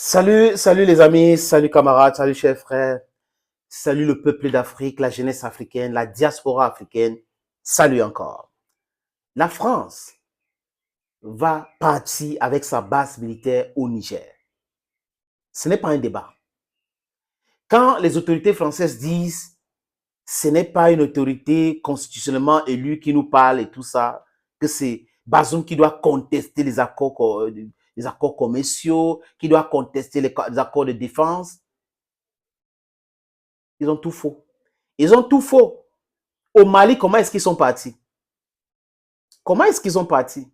Salut les amis, salut camarades, salut chers frères, salut le peuple d'Afrique, la jeunesse africaine, la diaspora africaine, salut encore. La France va partir avec sa base militaire au Niger. Ce n'est pas un débat. Quand les autorités françaises disent ce n'est pas une autorité constitutionnellement élue qui nous parle et tout ça, que c'est Bazoum qui doit contester les accords commerciaux, qui doit contester les accords de défense, ils ont tout faux. Ils ont tout faux. Au Mali, comment est-ce qu'ils sont partis? Comment est-ce qu'ils sont partis?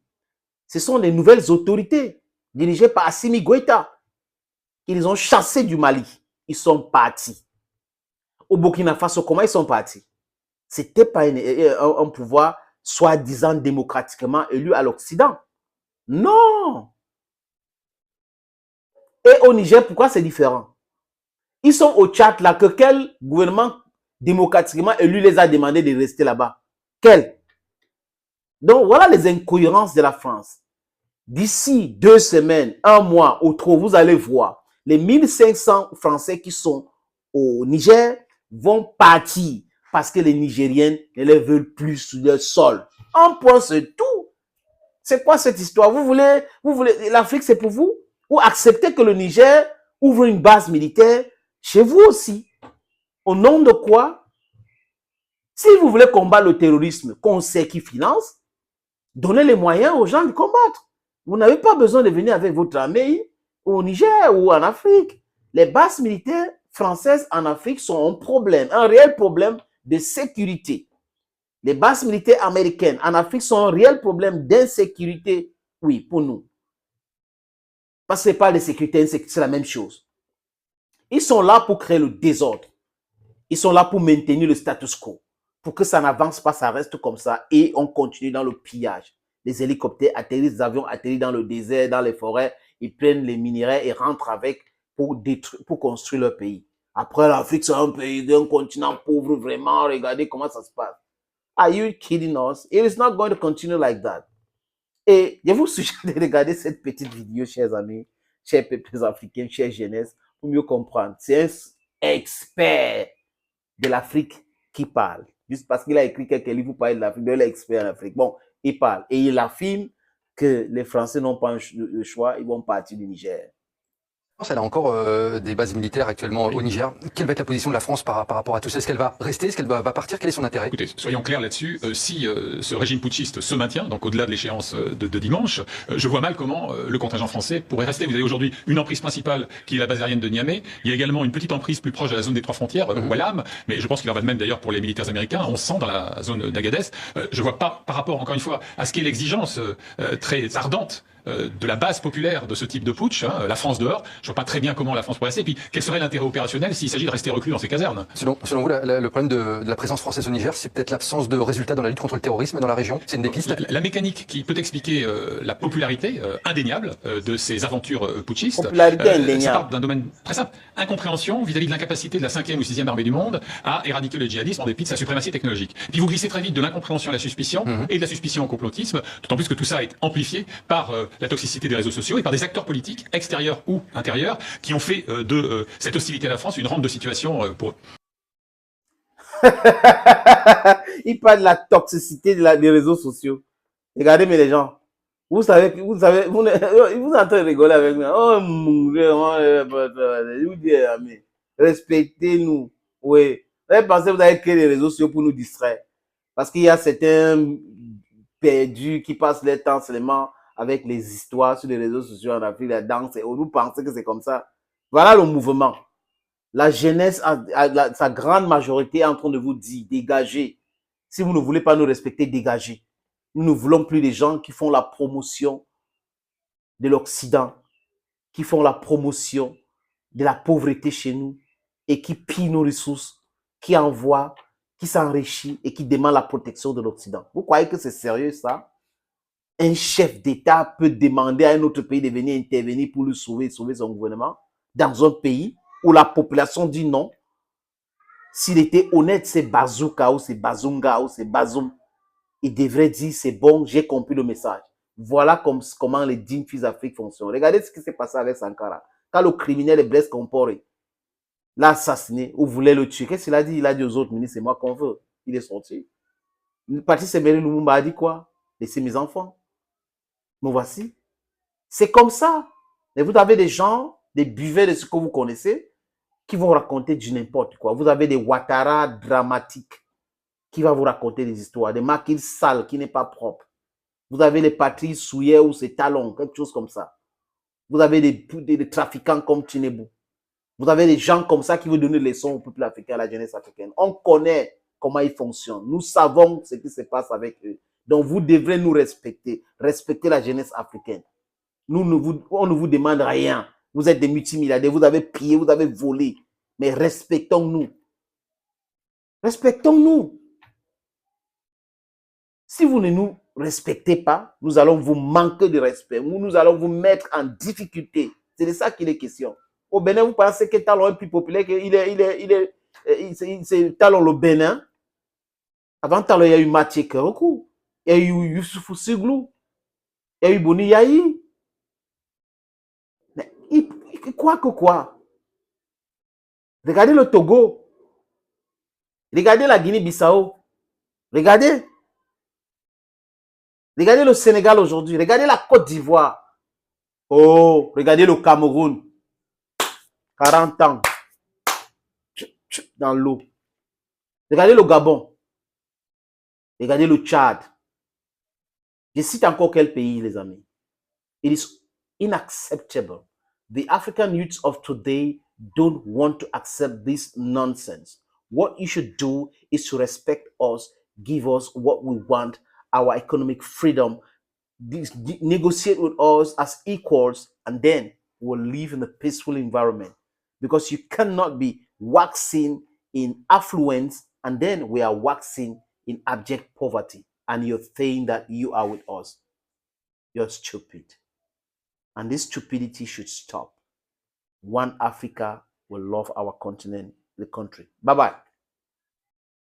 Ce sont les nouvelles autorités dirigées par Assimi Goïta qui les ont chassés du Mali. Ils sont partis. Au Burkina Faso, comment ils sont partis? C'était pas un pouvoir soi-disant démocratiquement élu à l'Occident. Non. Et au Niger, pourquoi c'est différent? Ils sont au Tchad là, que quel gouvernement démocratiquement élu les a demandé de rester là-bas? Quel? Donc, voilà les incohérences de la France. D'ici 2 semaines, 1 mois ou trop, vous allez voir, les 1500 Français qui sont au Niger vont partir parce que les Nigériens ne les veulent plus sur le sol. Un point, c'est tout. C'est quoi cette histoire? Vous voulez l'Afrique, c'est pour vous? Ou acceptez que le Niger ouvre une base militaire chez vous aussi? Au nom de quoi? Si vous voulez combattre le terrorisme, qu'on sait qui finance, donnez les moyens aux gens de combattre. Vous n'avez pas besoin de venir avec votre armée au Niger ou en Afrique. Les bases militaires françaises en Afrique sont un problème, un réel problème de sécurité. Les bases militaires américaines en Afrique sont un réel problème d'insécurité, oui, pour nous. Parce que ce n'est pas de sécurité, c'est la même chose. Ils sont là pour créer le désordre. Ils sont là pour maintenir le status quo. Pour que ça n'avance pas, ça reste comme ça et on continue dans le pillage. Les hélicoptères atterrissent, les avions atterrissent dans le désert, dans les forêts, ils prennent les minerais et rentrent avec pour construire leur pays. Après, l'Afrique, c'est un pays d'un continent pauvre, vraiment. Regardez comment ça se passe. Are you kidding us? It is not going to continue like that. Et je vous suggère de regarder cette petite vidéo, chers amis, chers peuples africains, chers jeunesse, pour mieux comprendre. C'est un expert de l'Afrique qui parle. Juste parce qu'il a écrit quelques livres pour parler de l'Afrique, il est expert en Afrique. Bon, il parle et il affirme que les Français n'ont pas le choix, ils vont partir du Niger. Elle a encore des bases militaires actuellement au Niger. Quelle va être la position de la France par rapport à tout ça? Est-ce qu'elle va rester? Est-ce qu'elle va partir? Quel est son intérêt? Écoutez, soyons clairs là-dessus. Si ce régime putschiste se maintient, donc au-delà de l'échéance de dimanche, je vois mal comment le contingent français pourrait rester. Vous avez aujourd'hui une emprise principale qui est la base aérienne de Niamey. Il y a également une petite emprise plus proche de la zone des 3 frontières, Wallam. Mais je pense qu'il en va de même d'ailleurs pour les militaires américains. On sent dans la zone d'Agadez. Je vois pas, par rapport encore une fois à ce qu'est l'exigence très ardente de la base populaire de ce type de putsch, la France dehors, je vois pas très bien comment la France pourrait rester. Et puis, quel serait l'intérêt opérationnel s'il s'agit de rester reclus dans ces casernes? Selon vous, le problème de la présence française au Niger, c'est peut-être l'absence de résultats dans la lutte contre le terrorisme dans la région? C'est une des pistes? La mécanique qui peut expliquer la popularité indéniable de ces aventures putschistes, Popularité ça indéniable. part d'un domaine très simple. Incompréhension vis-à-vis de l'incapacité de la 5e ou 6e armée du monde à éradiquer le djihadisme en dépit de sa suprématie technologique. Puis vous glissez très vite de l'incompréhension à la suspicion et de la suspicion au complotisme, d'autant plus que tout ça est amplifié par la toxicité des réseaux sociaux et par des acteurs politiques, extérieurs ou intérieurs, qui ont fait de cette hostilité à la France une rampe de situation pour eux. Il parle de la toxicité des réseaux sociaux. Regardez, mais les gens, vous savez, vous êtes en train de rigoler avec moi. Oh mon Dieu, je vous dis, mais respectez-nous. Oui. Vous avez pensé que vous avez créé les réseaux sociaux pour nous distraire. Parce qu'il y a certains perdus qui passent leur temps seulement avec les histoires sur les réseaux sociaux en Afrique, la danse, et vous pensez que c'est comme ça. Voilà le mouvement. La jeunesse, sa grande majorité, est en train de vous dire, dégagez. Si vous ne voulez pas nous respecter, dégagez. Nous ne voulons plus des gens qui font la promotion de l'Occident, qui font la promotion de la pauvreté chez nous et qui pillent nos ressources, qui envoient, qui s'enrichissent et qui demandent la protection de l'Occident. Vous croyez que c'est sérieux ça? Un chef d'État peut demander à un autre pays de venir intervenir pour lui sauver son gouvernement dans un pays où la population dit non? S'il était honnête, c'est Bazooka ou c'est Bazunga ou c'est Bazoum, il devrait dire c'est bon, j'ai compris le message. Voilà comment les dignes fils d'Afrique fonctionnent. Regardez ce qui s'est passé avec Sankara. Quand le criminel est Blaise Compaoré l'a assassiné ou voulait le tuer, qu'est-ce qu'il a dit? Il a dit aux autres ministres, c'est moi qu'on veut. Il est sorti. Patrice Emery Lumumba a dit quoi? Laissez mes enfants. Me voici. C'est comme ça. Mais vous avez des gens, des buvets de ce que vous connaissez, qui vont raconter du n'importe quoi. Vous avez des Ouattara dramatiques qui vont vous raconter des histoires, des Macky Sall qui n'est pas propre. Vous avez les Patrice Souillet ou ses talons, quelque chose comme ça. Vous avez des trafiquants comme Tinebu. Vous avez des gens comme ça qui veulent donner des leçons au peuple africain, à la jeunesse africaine. On connaît comment ils fonctionnent. Nous savons ce qui se passe avec eux. Donc, vous devrez nous respecter. Respecter la jeunesse africaine. On ne vous demande rien. Vous êtes des multimilliardaires. Vous avez pillé, vous avez volé. Mais respectons-nous. Respectons-nous. Si vous ne nous respectez pas, nous allons vous manquer de respect. Nous allons vous mettre en difficulté. C'est de ça qu'il est question. Au Bénin, vous pensez que Talon est plus populaire c'est Talon le Bénin. Avant Talon, il y a eu Mathieu Kerokou. Il y a eu Youssoufou Siglou. Il y a eu Boni Yahi. Mais quoi que quoi? Regardez le Togo. Regardez la Guinée-Bissau. Regardez. Regardez le Sénégal aujourd'hui. Regardez la Côte d'Ivoire. Oh, regardez le Cameroun. 40 ans. Dans l'eau. Regardez le Gabon. Regardez le Tchad. Je cite encore quel pays, les amis. It is unacceptable. The African youths of today don't want to accept this nonsense. What you should do is to respect us, give us what we want, our economic freedom, negotiate with us as equals, and then we'll live in a peaceful environment. Because you cannot be waxing in affluence and then we are waxing in abject poverty. And you're saying that you are with us. You're stupid. And this stupidity should stop. One Africa will love our continent, the country. Bye-bye.